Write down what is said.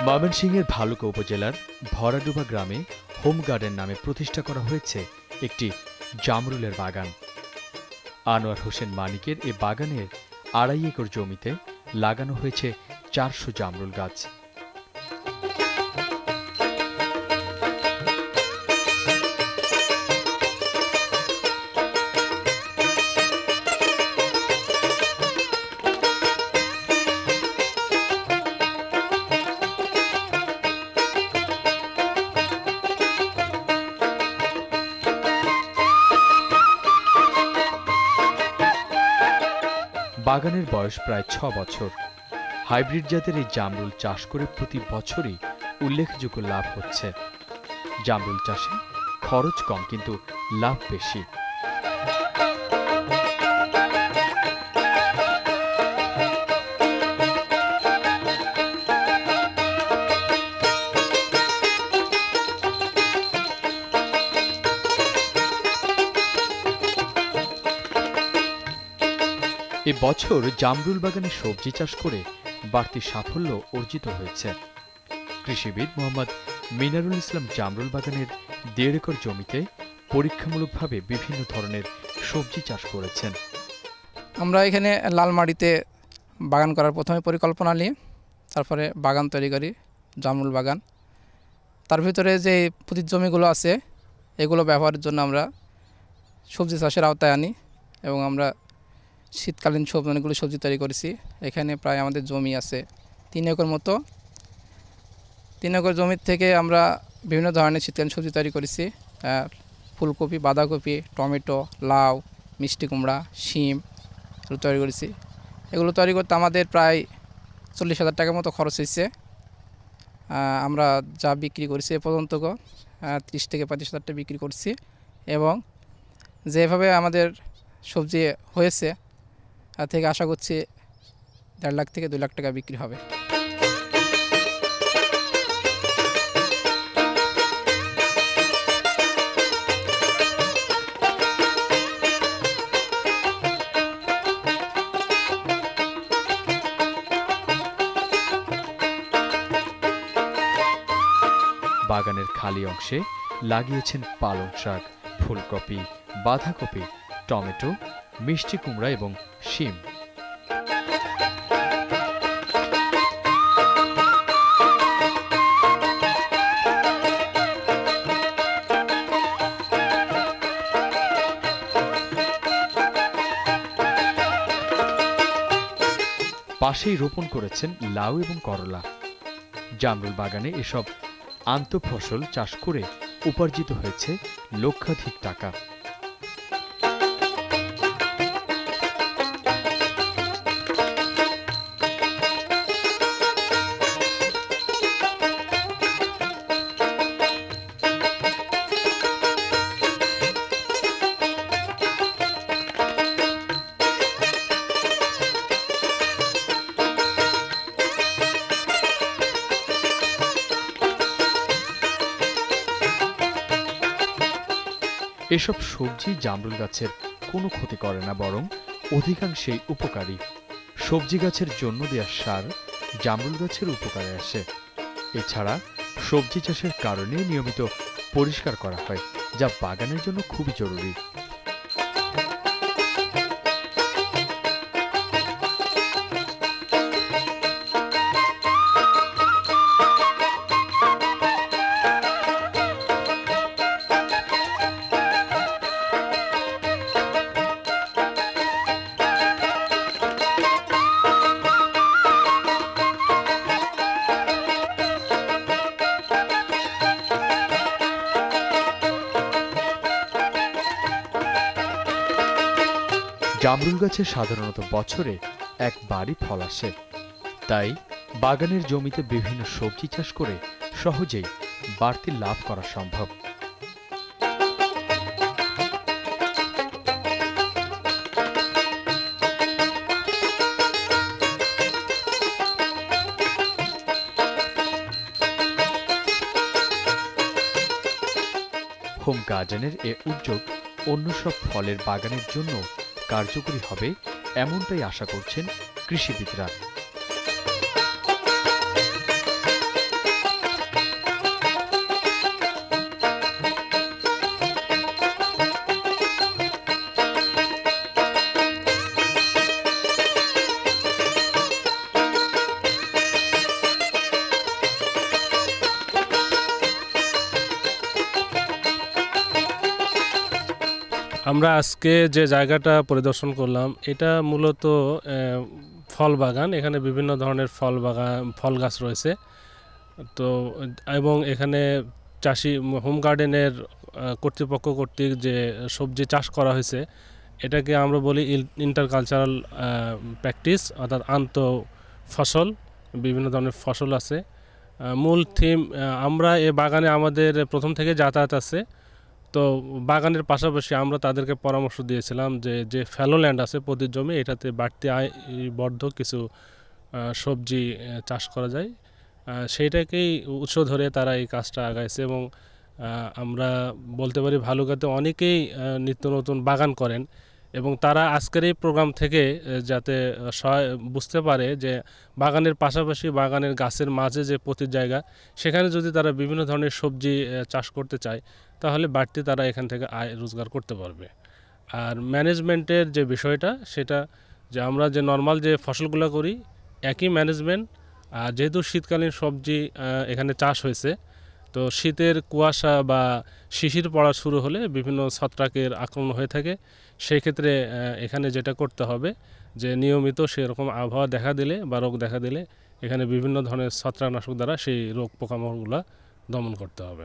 ময়মনসিংহের ভালুকা উপজেলার ভরাডুবা গ্রামে হোম গার্ডেন নামে প্রতিষ্ঠা করা হয়েছে একটি জামরুলের বাগান। আনোয়ার হোসেন মানিকের এ বাগানের ২.৫ একর জমিতে লাগানো হয়েছে ৪০০ জামরুল গাছ। বাগানের বয়স প্রায় ৬ বছর। হাইব্রিড জাতের এই জামরুল চাষ করে প্রতি বছরই উল্লেখযোগ্য লাভ হচ্ছে। জামরুল চাষে খরচ কম, কিন্তু লাভ বেশি। এ বছর জামরুল বাগানে সবজি চাষ করে বাড়তি সাফল্য অর্জিত হয়েছে। কৃষিবিদ মোহাম্মদ মিনারুল ইসলাম জামরুল বাগানের ১.৫ একর জমিতে পরীক্ষামূলকভাবে বিভিন্ন ধরনের সবজি চাষ করেছেন। আমরা এখানে লাল মাটিতে বাগান করার প্রথমে পরিকল্পনা নিয়ে তারপরে বাগান তৈরি করি, জামরুল বাগান। তার ভিতরে যে পতিত জমিগুলো আছে এগুলো ব্যবহারের জন্য আমরা সবজি চাষের আওতায় আনি এবং আমরা শীতকালীন অনেকগুলো সবজি তৈরি করেছি। এখানে প্রায় আমাদের জমি আছে ৩ একর মতো। ৩ একর জমির থেকে আমরা বিভিন্ন ধরনের শীতকালীন সবজি তৈরি করেছি। ফুলকপি, বাঁধাকপি, টমেটো, লাউ, মিষ্টি কুমড়া, শিম তৈরি করেছি। এগুলো তৈরি করতে আমাদের প্রায় ৪০,০০০ টাকার মতো খরচ হয়েছে। আমরা যা বিক্রি করেছি এ পর্যন্ত ৩০ থেকে ৩৫,০০০ টাকা বিক্রি করছি এবং যেভাবে আমাদের সবজি হয়েছে তার থেকে আশা করছি ১.৫ লাখ থেকে ২ লাখ টাকা বিক্রি হবে। বাগানের খালি অংশে লাগিয়েছেন পালং শাক, ফুলকপি, বাঁধাকপি, টমেটো, মিষ্টি কুমড়া এবং শিম। পাশেই রোপণ করেছেন লাউ এবং করলা। জামরুল বাগানে এসব আন্তঃফসল চাষ করে উপার্জিত হয়েছে লক্ষাধিক টাকা। এসব সবজি জামরুল গাছের কোনো ক্ষতি করে না, বরং অধিকাংশই উপকারী। সবজি গাছের জন্য দেওয়া সার জামরুল গাছের উপকারে আসে। এছাড়া সবজি চাষের কারণে নিয়মিত পরিষ্কার করা হয়, যা বাগানের জন্য খুবই জরুরি। জামরুল গাছে সাধারণত বছরে একবারই ফল আসে, তাই বাগানের জমিতে বিভিন্ন সবজি চাষ করে সহজেই বাড়তি লাভ করা সম্ভব। হোম গার্ডেনের এ উদ্যোগ অন্য সব ফলের বাগানের জন্য কার্যকরী হবে, এমনটাই আশা করছেন কৃষিবিদরা। আমরা আজকে যে জায়গাটা পরিদর্শন করলাম এটা মূলত ফল বাগান। এখানে বিভিন্ন ধরনের ফল গাছ রয়েছে। তো এবং এখানে চাষি হোম গার্ডেনের কর্তৃপক্ষ কর্তৃক যে সবজি চাষ করা হয়েছে এটাকে আমরা বলি ইন্টারকালচারাল প্র্যাকটিস, অর্থাৎ আন্ত ফসল। বিভিন্ন ধরনের ফসল আছে। মূল থিম, আমরা এ বাগানে আমাদের প্রথম থেকে যাতায়াত আছে। তো বাগানের পাশাপাশি আমরা তাদেরকে পরামর্শ দিয়েছিলাম যে ফ্যালো ল্যান্ড আছে প্রতি জমি, এটাতে বাড়তি বর্ধক কিছু সবজি চাষ করা যায়। সেইটাকেই উৎস ধরে তারা এই কাজটা আগাইছে এবং আমরা বলতে পারি ভালুকাতে অনেকেই নিত্য নতুন বাগান করেন এবং তারা আজকের এই প্রোগ্রাম থেকে যাতে বুঝতে পারে যে বাগানের পাশাপাশি বাগানের গাছের মাঝে যে প্রতি জায়গা সেখানে যদি তারা বিভিন্ন ধরনের সবজি চাষ করতে চায় তাহলে বাড়তি তারা এখান থেকে আয় রোজগার করতে পারবে। আর ম্যানেজমেন্টের যে বিষয়টা সেটা যে আমরা যে নর্মাল যে ফসলগুলো করি একই ম্যানেজমেন্ট। আর যেহেতু শীতকালীন সবজি এখানে চাষ হয়েছে, তো শীতের কুয়াশা বা শিশির পড়া শুরু হলে বিভিন্ন ছত্রাকের আক্রমণ হয়ে থাকে। সেই ক্ষেত্রে এখানে যেটা করতে হবে যে নিয়মিত সেরকম আবহাওয়া দেখা দিলে বা রোগ দেখা দিলে এখানে বিভিন্ন ধরনের ছত্রাকনাশক দ্বারা সেই রোগ পোকামাকড়গুলো দমন করতে হবে।